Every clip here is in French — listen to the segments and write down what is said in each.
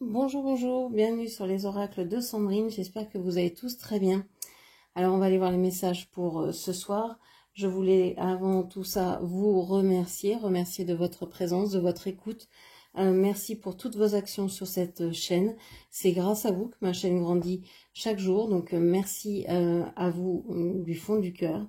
Bonjour, bonjour, bienvenue sur les oracles de Sandrine, j'espère que vous allez tous très bien. Alors on va aller voir les messages pour ce soir. Je voulais avant tout ça vous remercier de votre présence, de votre écoute. Merci pour toutes vos actions sur cette chaîne. C'est grâce à vous que ma chaîne grandit chaque jour, donc merci à vous du fond du cœur.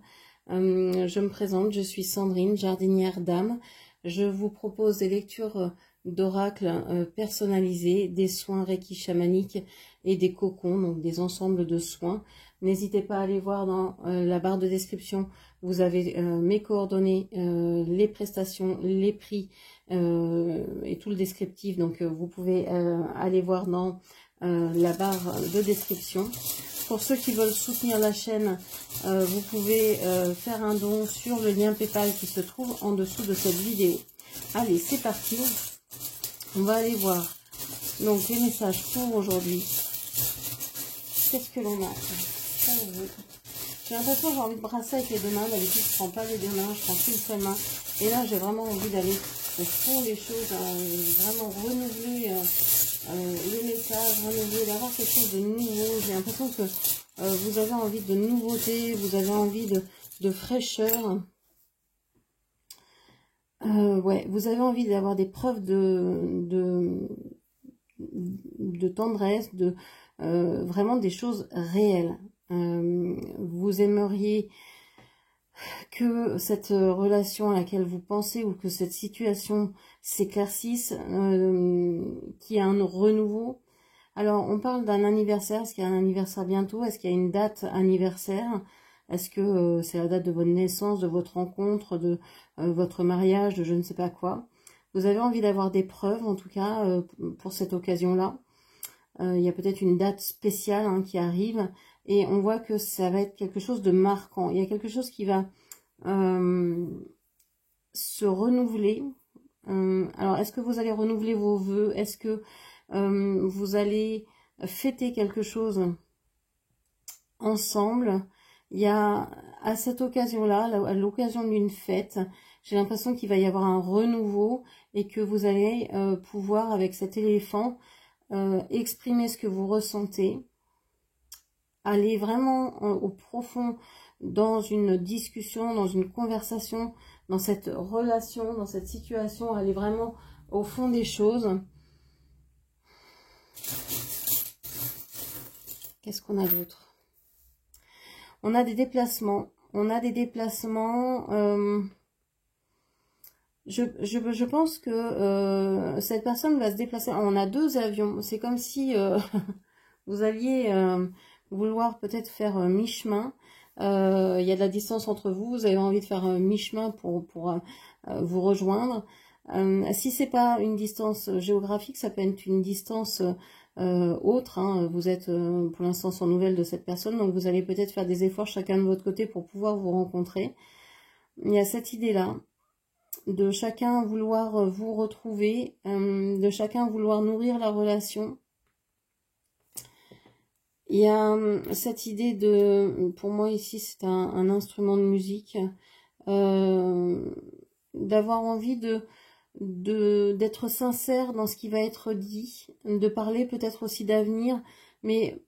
Je me présente, je suis Sandrine, jardinière d'âme. Je vous propose des lectures d'oracles personnalisés, des soins Reiki chamaniques et des cocons, donc des ensembles de soins. N'hésitez pas à aller voir dans la barre de description, vous avez mes coordonnées, les prestations, les prix et tout le descriptif. Donc vous pouvez aller voir dans la barre de description. Pour ceux qui veulent soutenir la chaîne, vous pouvez faire un don sur le lien PayPal qui se trouve en dessous de cette vidéo. Allez, c'est parti. On va aller voir donc les messages pour aujourd'hui. Qu'est-ce que l'on a? J'ai l'impression que j'ai envie de brasser avec les deux mains. D'habitude, je ne prends pas les deux mains, je prends qu'une seule main. Et là, j'ai vraiment envie d'aller au fond des choses, vraiment renouveler les messages, renouveler, d'avoir quelque chose de nouveau. J'ai l'impression que vous avez envie de nouveauté, vous avez envie de fraîcheur. Ouais, vous avez envie d'avoir des preuves de tendresse, vraiment des choses réelles. Vous aimeriez que cette relation à laquelle vous pensez ou que cette situation s'éclaircisse, qu'il y ait un renouveau. Alors, on parle d'un anniversaire. Est-ce qu'il y a un anniversaire bientôt? Est-ce qu'il y a une date anniversaire? Est-ce que c'est la date de votre naissance, de votre rencontre, de votre mariage, de je ne sais pas quoi? Vous avez envie d'avoir des preuves, en tout cas, pour cette occasion-là. Il y a peut-être une date spéciale qui arrive. Et on voit que ça va être quelque chose de marquant. Il y a quelque chose qui va se renouveler. Alors, est-ce que vous allez renouveler vos vœux? Est-ce que vous allez fêter quelque chose ensemble? Il y a, à cette occasion-là, à l'occasion d'une fête, j'ai l'impression qu'il va y avoir un renouveau et que vous allez pouvoir, avec cet éléphant, exprimer ce que vous ressentez, aller vraiment au profond dans une discussion, dans une conversation, dans cette relation, dans cette situation, aller vraiment au fond des choses. Qu'est-ce qu'on a d'autre? On a des déplacements. On a des déplacements. Je pense que cette personne va se déplacer. On a deux avions. C'est comme si vous alliez vouloir peut-être faire mi-chemin. Il y a de la distance entre vous. Vous avez envie de faire mi-chemin pour vous rejoindre. Si c'est pas une distance géographique, ça peut être une distance autre. Vous êtes pour l'instant sans nouvelles de cette personne, donc vous allez peut-être faire des efforts chacun de votre côté pour pouvoir vous rencontrer. Il y a cette idée-là de chacun vouloir vous retrouver, de chacun vouloir nourrir la relation. Il y a cette idée de, pour moi ici c'est un instrument de musique, d'avoir envie d'être sincère dans ce qui va être dit, de parler peut-être aussi d'avenir, mais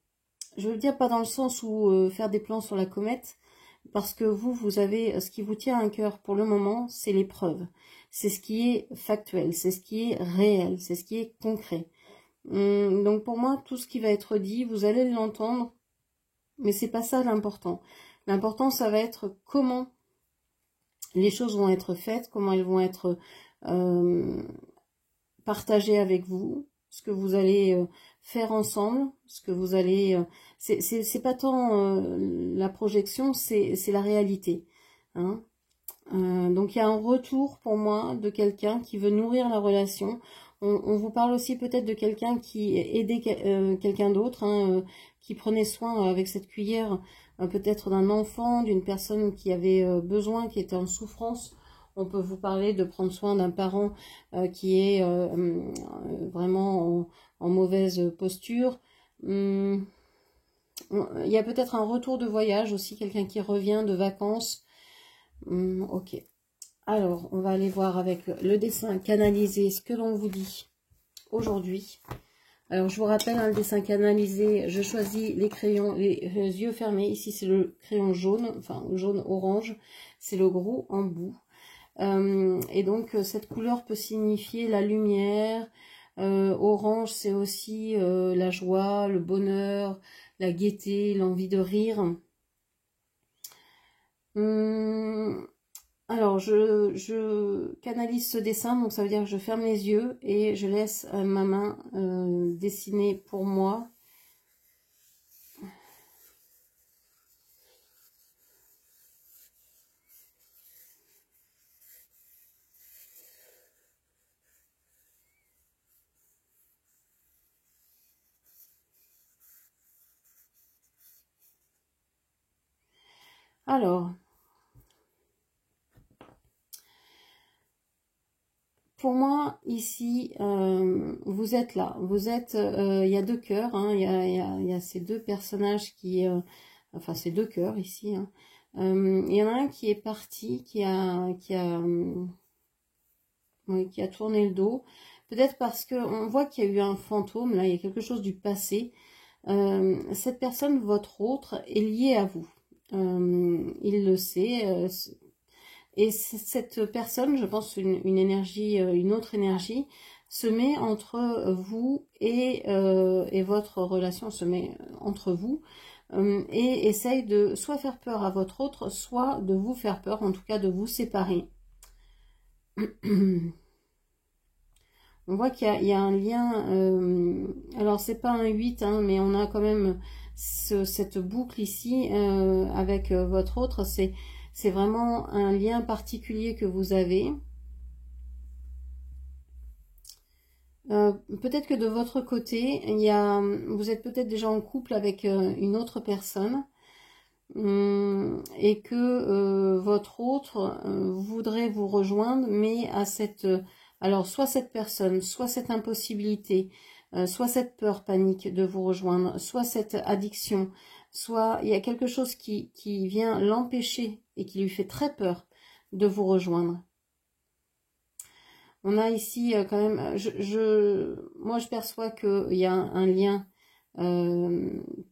je veux dire pas dans le sens où faire des plans sur la comète, parce que vous avez, ce qui vous tient à cœur pour le moment, c'est l'épreuve, c'est ce qui est factuel, c'est ce qui est réel, c'est ce qui est concret. Donc pour moi, tout ce qui va être dit, vous allez l'entendre, mais c'est pas ça l'important. L'important, ça va être comment les choses vont être faites, comment elles vont être partagées avec vous, ce que vous allez faire ensemble, ce que vous allez... c'est pas tant la projection, c'est la réalité. Donc il y a un retour pour moi de quelqu'un qui veut nourrir la relation. On vous parle aussi peut-être de quelqu'un qui aidait quelqu'un d'autre, qui prenait soin avec cette cuillère peut-être d'un enfant, d'une personne qui avait besoin, qui était en souffrance. On peut vous parler de prendre soin d'un parent qui est vraiment en mauvaise posture. Il y a peut-être un retour de voyage aussi, quelqu'un qui revient de vacances. Ok. Alors, on va aller voir avec le dessin canalisé ce que l'on vous dit aujourd'hui. Alors, je vous rappelle, hein, le dessin canalisé, je choisis les crayons, les yeux fermés. Ici, c'est le crayon jaune, enfin jaune-orange. C'est le gros embout. Et donc, cette couleur peut signifier la lumière. Orange, c'est aussi la joie, le bonheur, la gaieté, l'envie de rire. Alors, je canalise ce dessin, donc ça veut dire que je ferme les yeux et je laisse ma main dessiner pour moi. Alors, pour moi, ici, vous êtes là. Vous êtes, il y a deux cœurs, hein, il y a ces deux personnages qui, enfin, ces deux cœurs ici. Hein. Il y en a un qui est parti, oui, qui a tourné le dos. Peut-être parce qu'on voit qu'il y a eu un fantôme, là, il y a quelque chose du passé. Cette personne, votre autre, est liée à vous. Il le sait. Et cette personne, je pense une énergie, une autre énergie, se met entre vous et votre relation, se met entre vous et essaye de soit faire peur à votre autre, soit de vous faire peur, en tout cas de vous séparer. On voit qu'il y a un lien, alors c'est pas un 8, hein, mais on a quand même cette boucle ici avec votre autre, c'est vraiment un lien particulier que vous avez. Peut-être que de votre côté, vous êtes peut-être déjà en couple avec une autre personne et que votre autre voudrait vous rejoindre, mais à alors soit cette personne, soit cette impossibilité, soit cette peur panique de vous rejoindre, soit cette addiction, soit il y a quelque chose qui vient l'empêcher et qui lui fait très peur de vous rejoindre. On a ici quand même, moi je perçois qu'il y a un lien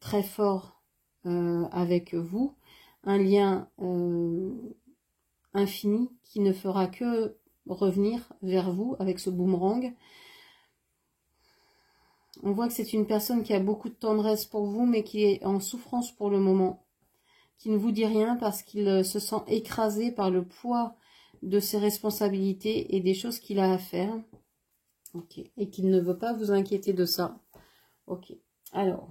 très fort avec vous, un lien infini qui ne fera que revenir vers vous avec ce boomerang. On voit que c'est une personne qui a beaucoup de tendresse pour vous, mais qui est en souffrance pour le moment, qui ne vous dit rien parce qu'il se sent écrasé par le poids de ses responsabilités et des choses qu'il a à faire. Ok. Et qu'il ne veut pas vous inquiéter de ça. Ok. Alors,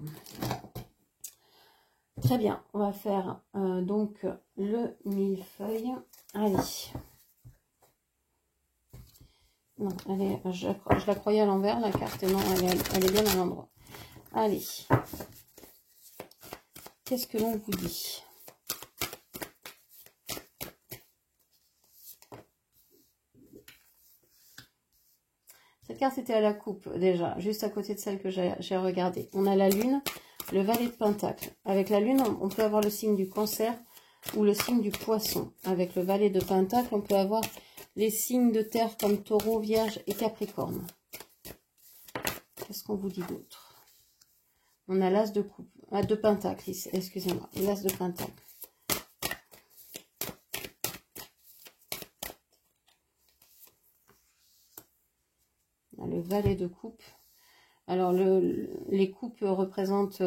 très bien. On va faire donc le millefeuille. Allez. Non, je la croyais à l'envers, la carte. Et non, elle est bien à l'endroit. Allez. Qu'est-ce que l'on vous dit ? Cette carte était à la coupe déjà, juste à côté de celle que j'ai regardée. On a la lune, le valet de pentacle. Avec la lune, on peut avoir le signe du cancer ou le signe du poisson. Avec le valet de pentacle, on peut avoir les signes de terre comme taureau, vierge et capricorne. Qu'est-ce qu'on vous dit d'autre? On a l'as de coupe, de pentacle, excusez-moi, l'as de pentacle. Le valet de coupe. Alors, les coupes représentent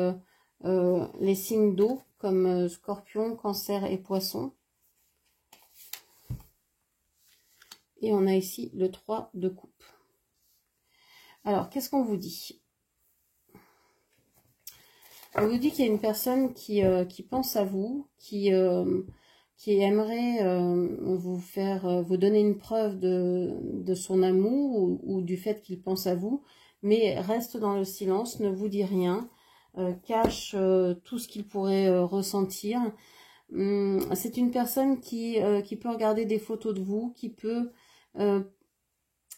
les signes d'eau, comme scorpion, cancer et poisson. Et on a ici le 3 de coupe. Alors, qu'est-ce qu'on vous dit? On vous dit qu'il y a une personne qui pense à vous, qui aimerait vous donner une preuve de son amour ou du fait qu'il pense à vous, mais reste dans le silence, ne vous dit rien, cache tout ce qu'il pourrait ressentir. C'est une personne qui peut regarder des photos de vous, qui peut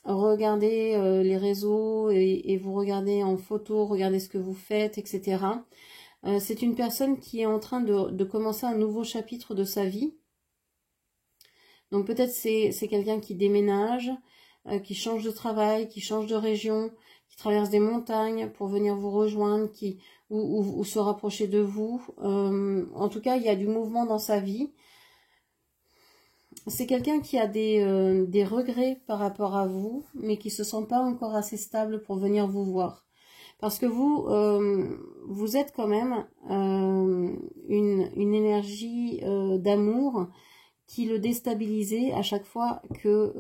regarder les réseaux et vous regarder en photo, regarder ce que vous faites, etc. C'est une personne qui est en train de commencer un nouveau chapitre de sa vie. Donc peut-être c'est quelqu'un qui déménage, qui change de travail, qui change de région, qui traverse des montagnes pour venir vous rejoindre, ou se rapprocher de vous. En tout cas, il y a du mouvement dans sa vie. C'est quelqu'un qui a des regrets par rapport à vous, mais qui ne se sent pas encore assez stable pour venir vous voir. Parce que vous êtes quand même une énergie d'amour qui le déstabilisait à chaque fois que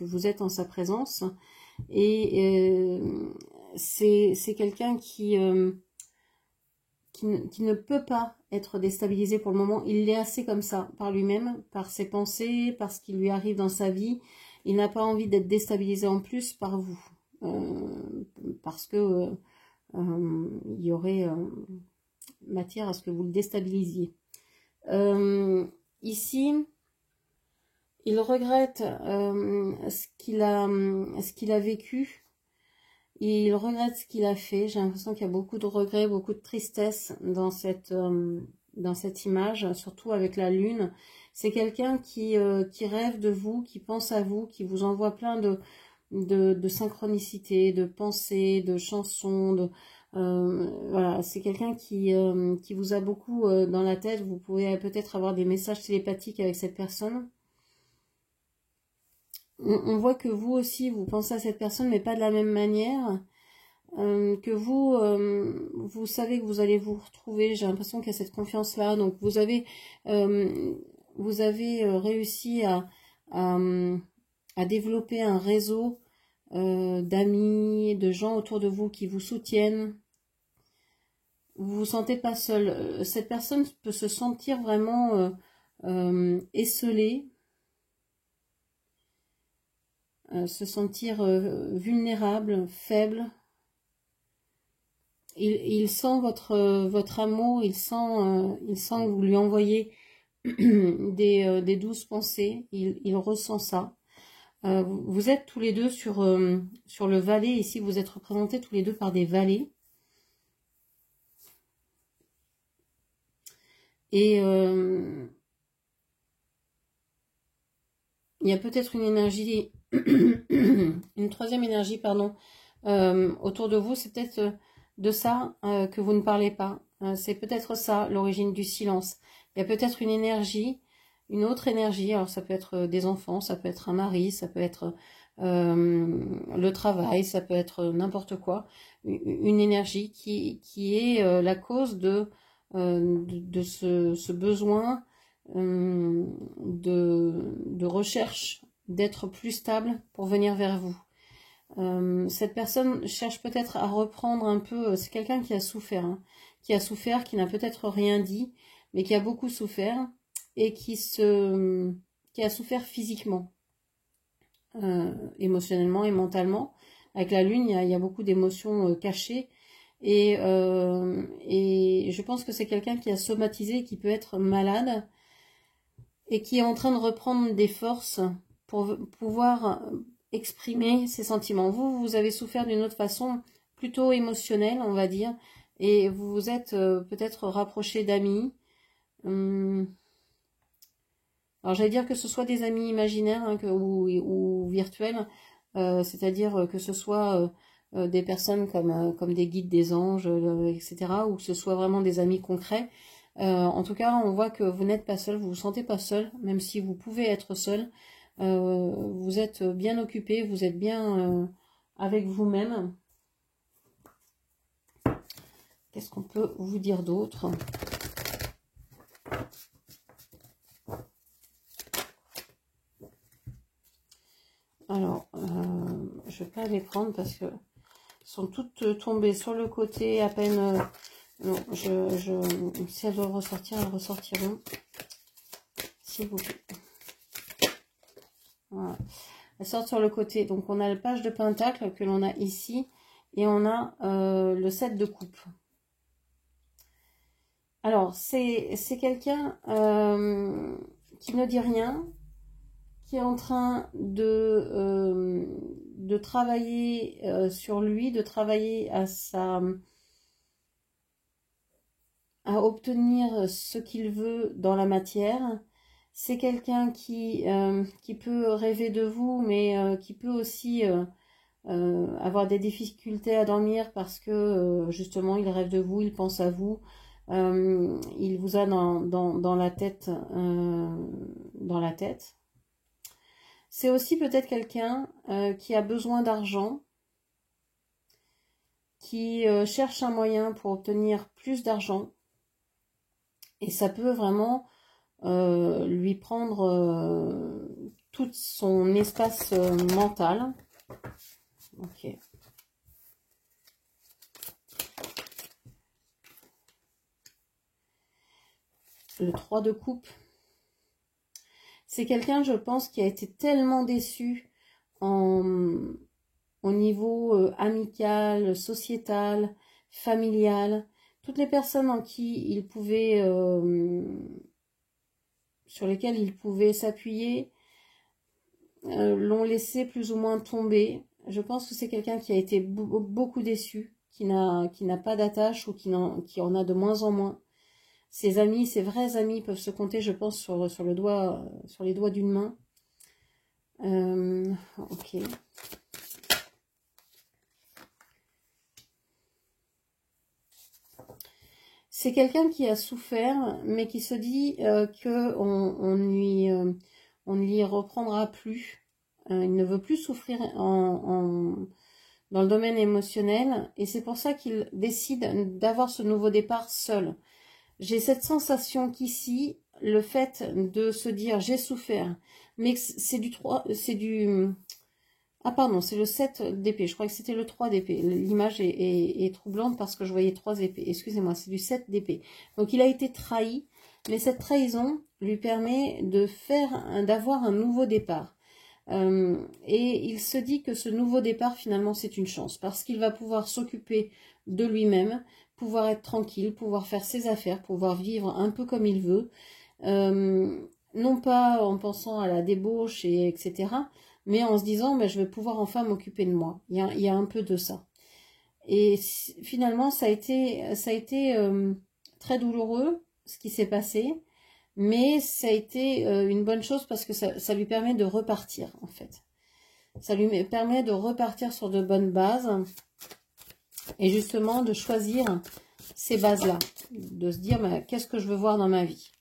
vous êtes en sa présence. Et c'est quelqu'un qui ne peut pas être déstabilisé pour le moment. Il est assez comme ça, par lui-même, par ses pensées, par ce qui lui arrive dans sa vie. Il n'a pas envie d'être déstabilisé en plus par vous. Parce que il y aurait matière à ce que vous le déstabilisiez. Ici, il regrette ce qu'il a vécu. Et il regrette ce qu'il a fait. J'ai l'impression qu'il y a beaucoup de regrets, beaucoup de tristesse dans cette image, surtout avec la lune. C'est quelqu'un qui rêve de vous, qui pense à vous, qui vous envoie plein de synchronicité, de pensées, de chansons. Voilà, c'est quelqu'un qui vous a beaucoup dans la tête. Vous pouvez peut-être avoir des messages télépathiques avec cette personne. On voit que vous aussi, vous pensez à cette personne, mais pas de la même manière. Que vous savez que vous allez vous retrouver. J'ai l'impression qu'il y a cette confiance-là. Donc, vous avez réussi à développer un réseau d'amis, de gens autour de vous qui vous soutiennent. Vous vous sentez pas seul. Cette personne peut se sentir vraiment esselée. Se sentir vulnérable, faible. Il sent votre amour, il sent que vous lui envoyez des douces pensées, il ressent ça. Vous êtes tous les deux sur le valet, ici vous êtes représentés tous les deux par des valets. Et il y a peut-être une énergie, une troisième énergie, pardon, autour de vous. C'est peut-être de ça que vous ne parlez pas. C'est peut-être ça, l'origine du silence. Il y a peut-être une énergie, une autre énergie. Alors ça peut être des enfants, ça peut être un mari, ça peut être le travail, ça peut être n'importe quoi. Une énergie qui est la cause de ce besoin de recherche d'être plus stable pour venir vers vous. Cette personne cherche peut-être à reprendre un peu, c'est quelqu'un qui a souffert, hein, qui n'a peut-être rien dit, mais qui a beaucoup souffert et qui a souffert physiquement, émotionnellement et mentalement. Avec la lune, il y a beaucoup d'émotions cachées. Et je pense que c'est quelqu'un qui a somatisé, qui peut être malade et qui est en train de reprendre des forces pour pouvoir exprimer ses sentiments. Vous avez souffert d'une autre façon, plutôt émotionnelle, on va dire, et vous vous êtes peut-être rapproché d'amis. Alors j'allais dire que ce soit des amis imaginaires hein, ou virtuels, c'est-à-dire que ce soit des personnes comme des guides, des anges, etc., ou que ce soit vraiment des amis concrets. En tout cas, on voit que vous n'êtes pas seul, vous vous sentez pas seul, même si vous pouvez être seul. Vous êtes bien occupé, vous êtes bien avec vous-même. Qu'est-ce qu'on peut vous dire d'autre ? Alors, je ne vais pas les prendre parce que sont toutes tombées sur le côté à peine. Non, si elles doivent ressortir, elles ressortiront. S'il vous plaît. Voilà. Elles sortent sur le côté. Donc, on a le page de pentacle que l'on a ici. Et on a le 7 de coupe. Alors, c'est quelqu'un qui ne dit rien, qui est en train de travailler sur lui, de travailler à obtenir ce qu'il veut dans la matière. C'est quelqu'un qui peut rêver de vous, mais qui peut aussi avoir des difficultés à dormir parce que justement il rêve de vous, il pense à vous, il vous a dans la tête, C'est aussi peut-être quelqu'un qui a besoin d'argent, qui cherche un moyen pour obtenir plus d'argent, et ça peut vraiment lui prendre tout son espace mental. Ok. Le 3 de coupe. C'est quelqu'un, je pense, qui a été tellement déçu au niveau amical, sociétal, familial. Toutes les personnes en qui il pouvait, sur lesquelles il pouvait s'appuyer, l'ont laissé plus ou moins tomber. Je pense que c'est quelqu'un qui a été beaucoup déçu, qui n'a pas d'attache ou qui en a de moins en moins. Ses amis, ses vrais amis peuvent se compter, je pense, sur les doigts d'une main. Ok. C'est quelqu'un qui a souffert, mais qui se dit qu'on ne lui reprendra plus. Il ne veut plus souffrir dans le domaine émotionnel, et c'est pour ça qu'il décide d'avoir ce nouveau départ seul. J'ai cette sensation qu'ici, le fait de se dire j'ai souffert, mais c'est du 3, c'est du... Ah pardon, c'est le 7 d'épée, je crois que c'était le 3 d'épée. L'image est troublante parce que je voyais 3 épées, excusez-moi, c'est du 7 d'épée. Donc il a été trahi, mais cette trahison lui permet d'avoir un nouveau départ. Et il se dit que ce nouveau départ, finalement, c'est une chance, parce qu'il va pouvoir s'occuper de lui-même, pouvoir être tranquille, pouvoir faire ses affaires, pouvoir vivre un peu comme il veut, non pas en pensant à la débauche, etc., mais en se disant, je vais pouvoir enfin m'occuper de moi. Il y a un peu de ça. Et finalement, ça a été très douloureux, ce qui s'est passé, mais ça a été une bonne chose parce que ça lui permet de repartir, en fait. Ça lui permet de repartir sur de bonnes bases et justement de choisir ces bases-là, de se dire qu'est-ce que je veux voir dans ma vie.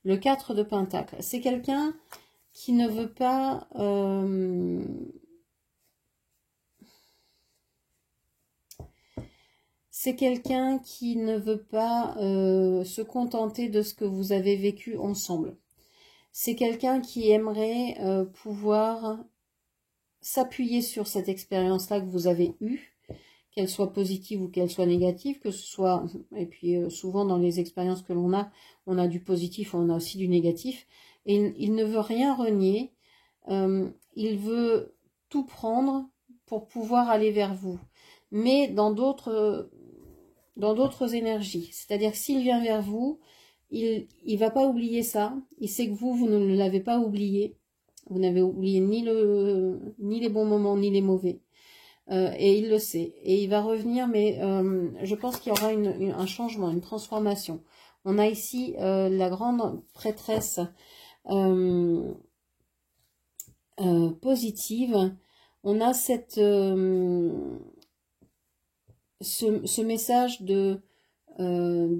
Le 4 de Pentacle, c'est quelqu'un qui ne veut pas... c'est quelqu'un qui ne veut pas se contenter de ce que vous avez vécu ensemble. C'est quelqu'un qui aimerait pouvoir s'appuyer sur cette expérience-là que vous avez eue, qu'elle soit positive ou qu'elle soit négative, que ce soit... Et puis souvent dans les expériences que l'on a du positif, on a aussi du négatif. Et il ne veut rien renier, il veut tout prendre pour pouvoir aller vers vous. Mais dans d'autres énergies. C'est-à-dire que s'il vient vers vous, il va pas oublier ça. Il sait que vous ne l'avez pas oublié. Vous n'avez oublié ni les bons moments, ni les mauvais. Et il le sait. Et il va revenir, mais je pense qu'il y aura un changement, une transformation. On a ici la grande prêtresse positive. On a ce message de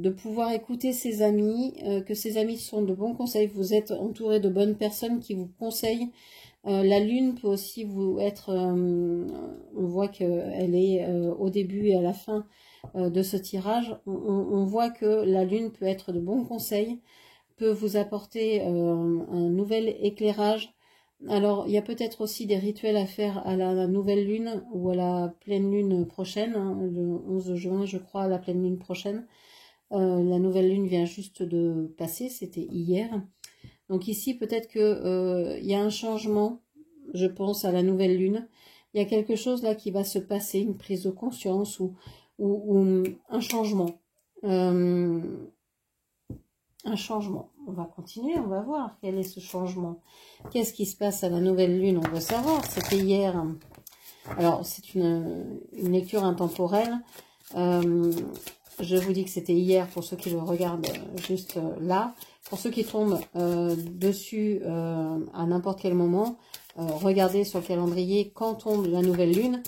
pouvoir écouter ses amis, que ses amis sont de bons conseils, vous êtes entouré de bonnes personnes qui vous conseillent. La lune peut aussi vous être, on voit qu'elle est au début et à la fin de ce tirage, on voit que la lune peut être de bons conseils, peut vous apporter un nouvel éclairage. Alors, il y a peut-être aussi des rituels à faire à la nouvelle lune ou à la pleine lune prochaine, hein, le 11 juin, je crois, à la pleine lune prochaine. La nouvelle lune vient juste de passer, c'était hier. Donc ici, peut-être que y a un changement, je pense, à la nouvelle lune. Il y a quelque chose là qui va se passer, une prise de conscience ou un changement. Un changement. On va continuer, on va voir quel est ce changement. Qu'est-ce qui se passe à la nouvelle lune? On veut savoir. C'était hier. Alors, c'est une lecture intemporelle. Je vous dis que c'était hier pour ceux qui le regardent juste là. Pour ceux qui tombent dessus à n'importe quel moment, regardez sur le calendrier quand tombe la nouvelle lune.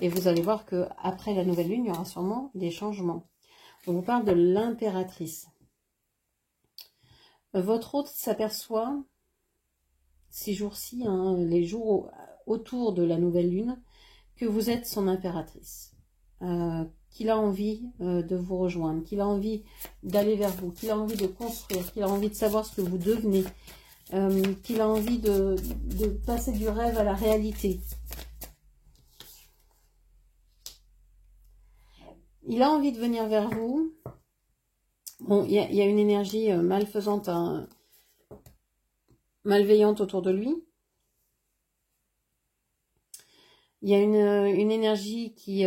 Et vous allez voir qu'après la nouvelle lune, il y aura sûrement des changements. On vous parle de l'impératrice. Votre hôte s'aperçoit, ces jours-ci, hein, les jours autour de la nouvelle lune, que vous êtes son impératrice. Qu'il a envie de vous rejoindre, qu'il a envie d'aller vers vous, qu'il a envie de construire, qu'il a envie de savoir ce que vous devenez, qu'il a envie de passer du rêve à la réalité. Il a envie de venir vers vous. Bon, il y a une énergie malfaisante, hein, malveillante autour de lui. Il y a une énergie qui... il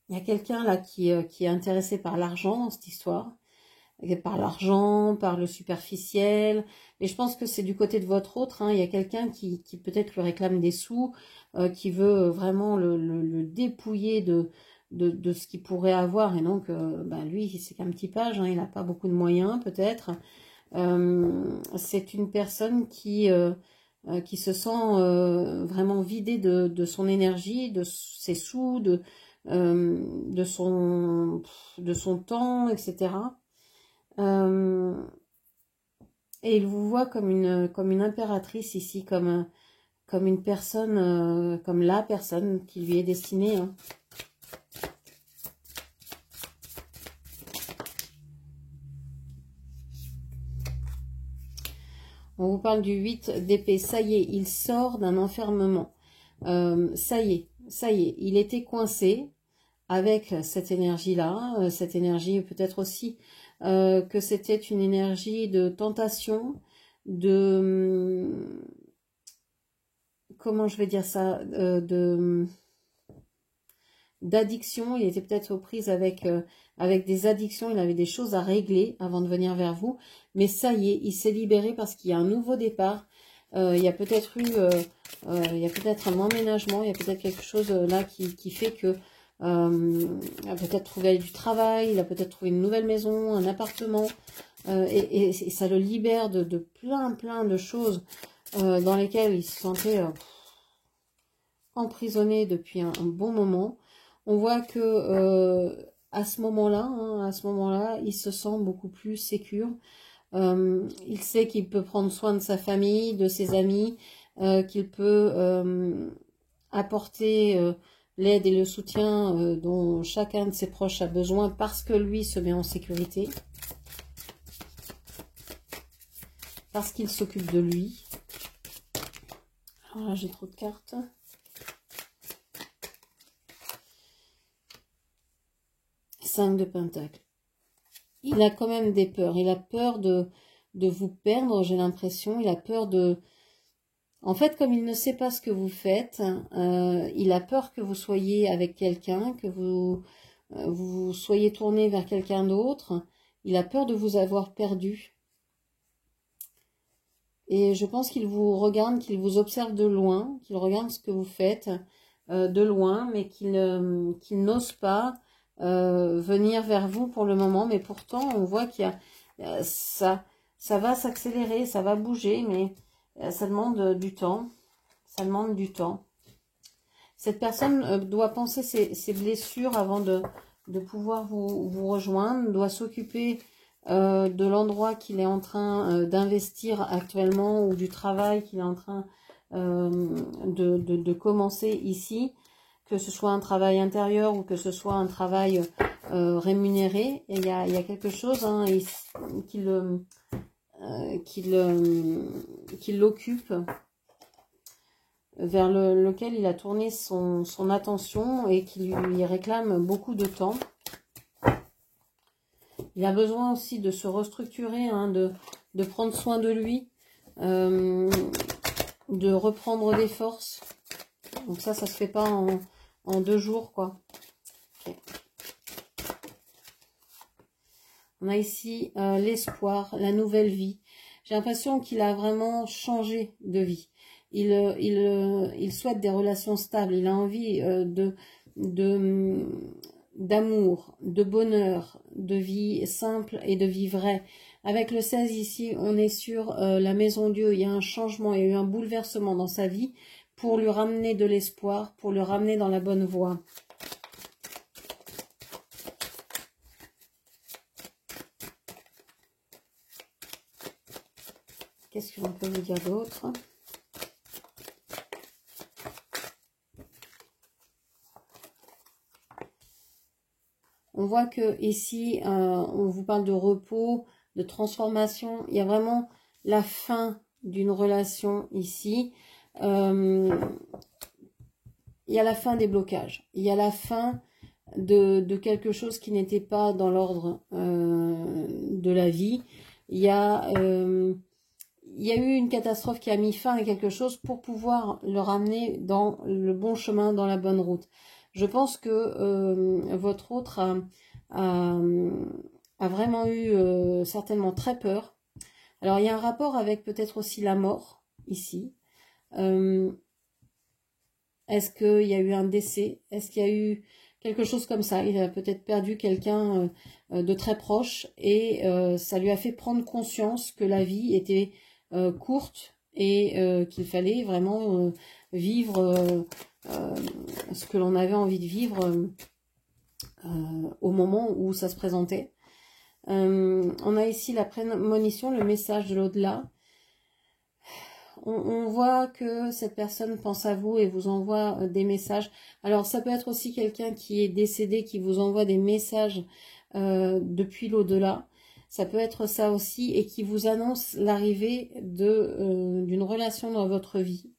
y a quelqu'un là qui est intéressé par l'argent dans cette histoire. Par l'argent, par le superficiel. Et je pense que c'est du côté de votre autre. Hein. Il y a quelqu'un qui peut-être lui réclame des sous, qui veut vraiment le dépouiller de ce qu'il pourrait avoir. Et donc, lui, c'est qu'un petit page. Hein. Il n'a pas beaucoup de moyens, peut-être. C'est une personne qui se sent vraiment vidée de son énergie, de ses sous, de son temps, etc. Et il vous voit comme une impératrice ici, comme une personne, comme la personne qui lui est destinée. Hein. On vous parle du 8 d'épée. Ça y est, il sort d'un enfermement. Ça y est, il était coincé avec cette énergie-là. Cette énergie peut-être aussi que c'était une énergie de tentation, comment je vais dire ça, d'addiction. Il était peut-être aux prises avec des addictions, il avait des choses à régler avant de venir vers vous, mais ça y est, il s'est libéré parce qu'il y a un nouveau départ. Il y a peut-être il y a peut-être un emménagement, il y a peut-être quelque chose là qui fait que il a peut-être trouvé du travail, il a peut-être trouvé une nouvelle maison, un appartement, et ça le libère de plein de choses dans lesquelles il se sentait emprisonné depuis un bon moment. On voit que à ce moment-là, il se sent beaucoup plus sécure. Il sait qu'il peut prendre soin de sa famille, de ses amis, qu'il peut apporter l'aide et le soutien dont chacun de ses proches a besoin parce que lui se met en sécurité, parce qu'il s'occupe de lui. Alors là, j'ai trop de cartes. Cinq de pentacles. Il a quand même des peurs. Il a peur de vous perdre, j'ai l'impression. Il a peur de... En fait, comme il ne sait pas ce que vous faites, il a peur que vous soyez avec quelqu'un, que vous soyez tourné vers quelqu'un d'autre. Il a peur de vous avoir perdu. Et je pense qu'il vous regarde, qu'il vous observe de loin, qu'il regarde ce que vous faites de loin, mais qu'il n'ose pas venir vers vous pour le moment. Mais pourtant, on voit qu'il y a ça va s'accélérer, ça va bouger, mais ça demande du temps. Ça demande du temps. Cette personne doit penser ses blessures avant de pouvoir vous rejoindre, doit s'occuper de l'endroit qu'il est en train d'investir actuellement ou du travail qu'il est en train de commencer ici, que ce soit un travail intérieur ou que ce soit un travail rémunéré. Et il y a quelque chose hein, qui l'occupe, vers lequel il a tourné son attention et qui lui réclame beaucoup de temps. Il a besoin aussi de se restructurer, hein, de prendre soin de lui, de reprendre des forces. Donc ça se fait pas en 2 jours, quoi. Okay. On a ici l'espoir, la nouvelle vie. J'ai l'impression qu'il a vraiment changé de vie. Il souhaite des relations stables. Il a envie d'amour, de bonheur, de vie simple et de vie vraie. Avec le 16 ici, on est sur la maison Dieu. Il y a un changement, il y a eu un bouleversement dans sa vie pour lui ramener de l'espoir, pour le ramener dans la bonne voie. Qu'est-ce que l'on peut vous dire d'autre? On voit que ici, on vous parle de repos, de transformation. Il y a vraiment la fin d'une relation ici. Il y a la fin des blocages. Il y a la fin de quelque chose qui n'était pas dans l'ordre de la vie. Il y a eu une catastrophe qui a mis fin à quelque chose pour pouvoir le ramener dans le bon chemin, dans la bonne route. Je pense que votre autre a vraiment eu certainement très peur. Alors, il y a un rapport avec peut-être aussi la mort, ici. Est-ce qu'il y a eu un décès? Est-ce qu'il y a eu quelque chose comme ça? Il a peut-être perdu quelqu'un de très proche et ça lui a fait prendre conscience que la vie était courte et qu'il fallait vraiment vivre ce que l'on avait envie de vivre au moment où ça se présentait. On a ici la prémonition, le message de l'au-delà. On voit que cette personne pense à vous et vous envoie des messages. Alors ça peut être aussi quelqu'un qui est décédé, qui vous envoie des messages depuis l'au-delà. Ça peut être ça aussi et qui vous annonce l'arrivée d'une relation dans votre vie.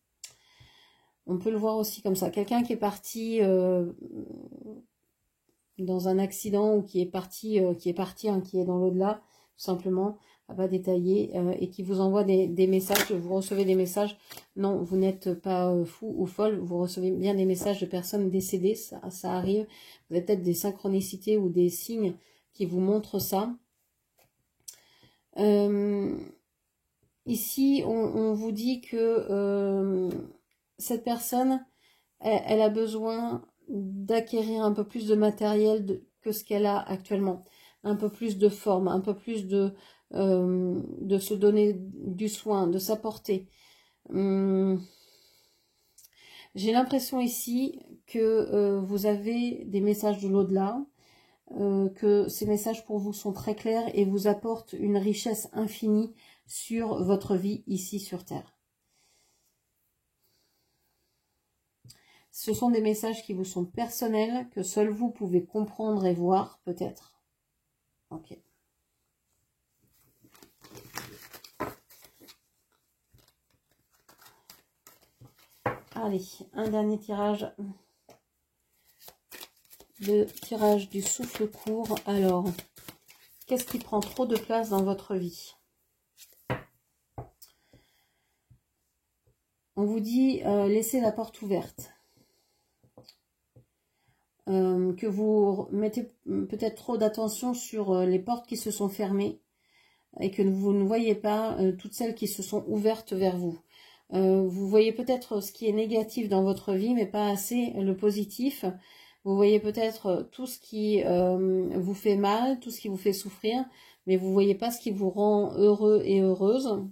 On peut le voir aussi comme ça. Quelqu'un qui est parti dans un accident ou qui est parti, qui est dans l'au-delà, tout simplement, à pas détailler, et qui vous envoie des messages. Vous recevez des messages. Non, vous n'êtes pas fou ou folle. Vous recevez bien des messages de personnes décédées. Ça arrive. Vous avez peut-être des synchronicités ou des signes qui vous montrent ça. Ici, on vous dit que cette personne, elle a besoin d'acquérir un peu plus de matériel que ce qu'elle a actuellement. Un peu plus de forme, un peu plus de se donner du soin, de s'apporter. J'ai l'impression ici que vous avez des messages de l'au-delà, que ces messages pour vous sont très clairs et vous apportent une richesse infinie sur votre vie ici sur Terre. Ce sont des messages qui vous sont personnels, que seul vous pouvez comprendre et voir, peut-être. Ok. Allez, un dernier tirage. Le tirage du souffle court. Alors, qu'est-ce qui prend trop de place dans votre vie? On vous dit, laissez la porte ouverte. Que vous mettez peut-être trop d'attention sur les portes qui se sont fermées et que vous ne voyez pas toutes celles qui se sont ouvertes vers vous. Vous voyez peut-être ce qui est négatif dans votre vie, mais pas assez le positif. Vous voyez peut-être tout ce qui vous fait mal, tout ce qui vous fait souffrir, mais vous ne voyez pas ce qui vous rend heureux et heureuse.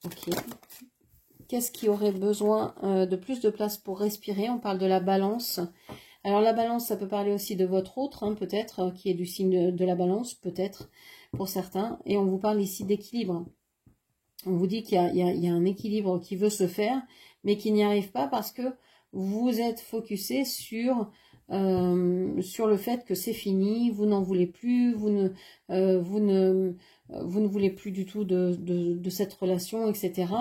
Ok. Qu'est-ce qui aurait besoin de plus de place pour respirer? On parle de la balance. Alors la balance, ça peut parler aussi de votre autre, hein, peut-être, qui est du signe de la balance, peut-être, pour certains. Et on vous parle ici d'équilibre. On vous dit qu'il y a un équilibre qui veut se faire, mais qui n'y arrive pas parce que vous êtes focusé sur le fait que c'est fini, vous n'en voulez plus, vous ne voulez plus du tout de cette relation, etc.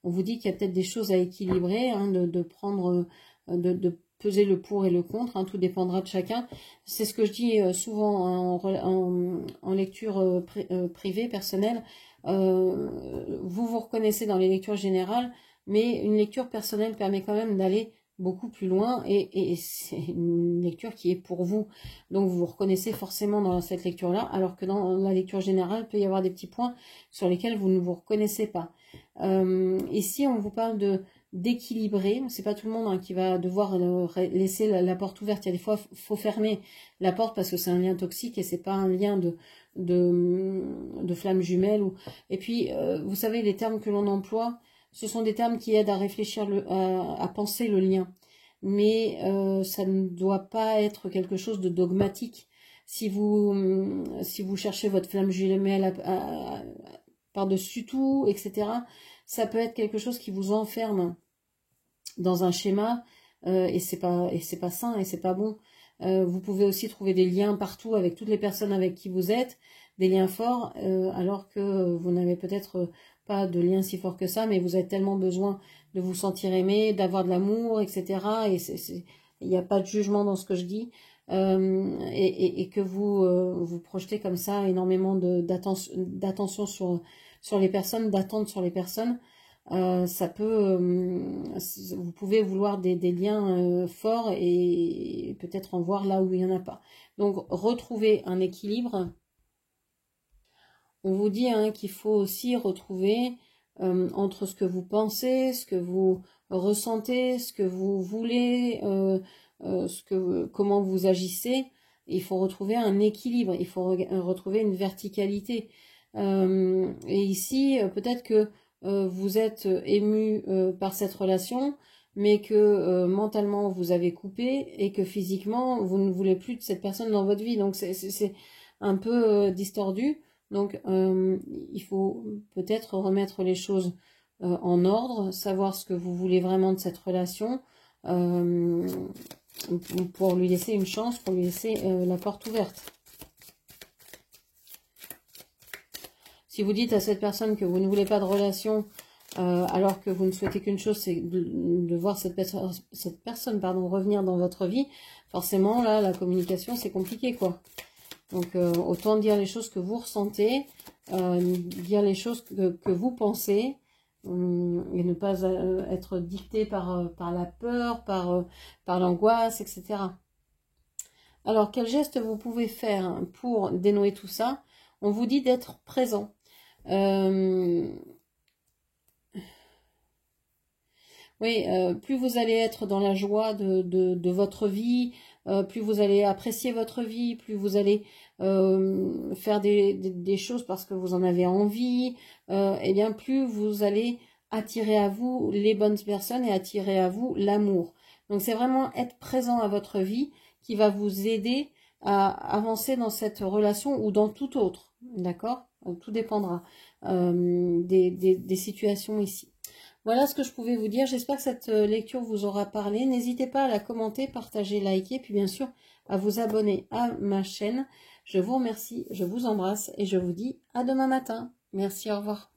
On vous dit qu'il y a peut-être des choses à équilibrer, hein, de prendre, de peser le pour et le contre, hein, tout dépendra de chacun. C'est ce que je dis souvent en lecture privée, personnelle. Vous vous reconnaissez dans les lectures générales, mais une lecture personnelle permet quand même d'aller beaucoup plus loin et c'est une lecture qui est pour vous. Donc vous vous reconnaissez forcément dans cette lecture-là, alors que dans la lecture générale, il peut y avoir des petits points sur lesquels vous ne vous reconnaissez pas. Ici, on vous parle d'équilibrer. C'est pas tout le monde hein, qui va devoir laisser la porte ouverte. Il y a des fois, faut fermer la porte parce que c'est un lien toxique et c'est pas un lien de flamme jumelle. Et puis, vous savez, les termes que l'on emploie, ce sont des termes qui aident à réfléchir, à penser le lien. Mais ça ne doit pas être quelque chose de dogmatique. Si vous cherchez votre flamme jumelle par-dessus tout, etc., ça peut être quelque chose qui vous enferme dans un schéma et c'est pas sain et c'est pas bon. Vous pouvez aussi trouver des liens partout avec toutes les personnes avec qui vous êtes, des liens forts, alors que vous n'avez peut-être pas de lien si fort que ça, mais vous avez tellement besoin de vous sentir aimé, d'avoir de l'amour, etc. Et il n'y a pas de jugement dans ce que je dis. Et que vous projetez comme ça énormément d'attention sur les personnes, d'attente sur les personnes, ça peut, vous pouvez vouloir des liens forts et peut-être en voir là où il n'y en a pas. Donc retrouver un équilibre. On vous dit hein, qu'il faut aussi retrouver entre ce que vous pensez, ce que vous ressentez, ce que vous voulez, comment vous agissez. Il faut retrouver un équilibre, il faut retrouver une verticalité. Et ici, peut-être que vous êtes ému par cette relation, mais que mentalement vous avez coupé et que physiquement vous ne voulez plus de cette personne dans votre vie. Donc c'est un peu distordu. Donc il faut peut-être remettre les choses en ordre, savoir ce que vous voulez vraiment de cette relation pour lui laisser une chance, pour lui laisser la porte ouverte. Si vous dites à cette personne que vous ne voulez pas de relation, alors que vous ne souhaitez qu'une chose, c'est de voir cette personne revenir dans votre vie, forcément, là, la communication, c'est compliqué, quoi. Donc, autant dire les choses que vous ressentez, dire les choses que vous pensez, et ne pas être dicté par la peur, par l'angoisse, etc. Alors, quel geste vous pouvez faire pour dénouer tout ça? On vous dit d'être présent. Oui, plus vous allez être dans la joie de votre vie, plus vous allez apprécier votre vie, plus vous allez faire des choses parce que vous en avez envie, et bien plus vous allez attirer à vous les bonnes personnes et attirer à vous l'amour. Donc c'est vraiment être présent à votre vie qui va vous aider à avancer dans cette relation ou dans toute autre, d'accord? Tout dépendra des situations ici. Voilà ce que je pouvais vous dire. J'espère que cette lecture vous aura parlé. N'hésitez pas à la commenter, partager, liker, puis bien sûr à vous abonner à ma chaîne. Je vous remercie, je vous embrasse et je vous dis à demain matin. Merci, au revoir.